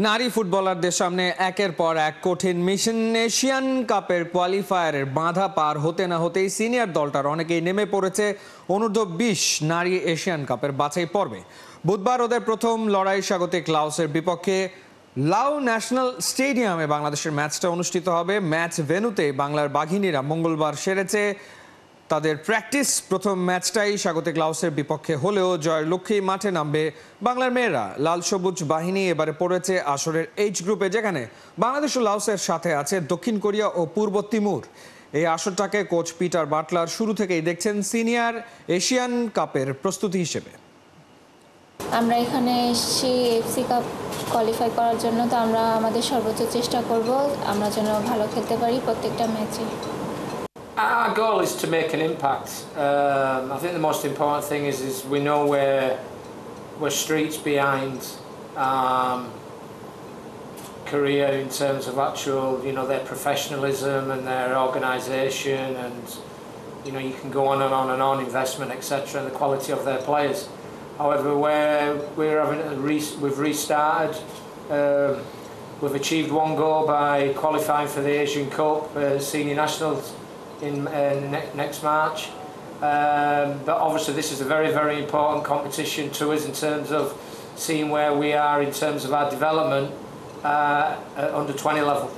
নারী ফুটবলারদের সামনে একের পর এক কঠিন মিশন। এশিয়ান কাপের কোয়ালিফায়ারের বাধা পার হতে না হতেই সিনিয়র দলটার অনেকেই নেমে পড়েছে অনূর্ধ্ব-20 নারী এশিয়ান কাপের বাছাই পর্বে। বুধবার ওদের প্রথম লড়াই স্বাগতিক লাওসের বিপক্ষে লাও ন্যাশনাল স্টেডিয়ামে বাংলাদেশের ম্যাচটা অনুষ্ঠিত হবে। ম্যাচ ভেন্যুতে বাংলার বাঘিনীরা মঙ্গলবার সেরেছে তাদের প্র্যাকটিস। প্রথম ম্যাচটাই স্বাগতিক লাওসের বিপক্ষে হলেও জয়ের লক্ষ্যেই মাঠে নামবে বাংলার মেয়েরা। লাল সবুজ বাহিনী এবারে পড়েছে আসরের এইচ গ্রুপে, যেখানে বাংলাদেশ ও লাওসের সাথে আছে দক্ষিণ কোরিয়া ও পূর্ব তিমুর। এই আসরটাকে কোচ পিটার বাটলার শুরু থেকেই দেখছেন সিনিয়র এশিয়ান কাপের প্রস্তুতি হিসেবে। আমরা এখানে এসেছি এফসি কাপ কোয়ালিফাই করার জন্য, তো আমরা আমাদের সর্বোচ্চ চেষ্টা করব আমরা যেন ভালো খেলতে পারি প্রত্যেকটা ম্যাচে। Our goal is to make an impact. I think the most important thing is we know we're streets behind Korea in terms of actual, their professionalism and their organisation, and you can go on and on and on, investment, etc., and the quality of their players. However, we've restarted. We've achieved one goal by qualifying for the Asian Cup Senior Nationals in next March, but obviously this is a very, very important competition to us in terms of seeing where we are in terms of our development at under 20 level.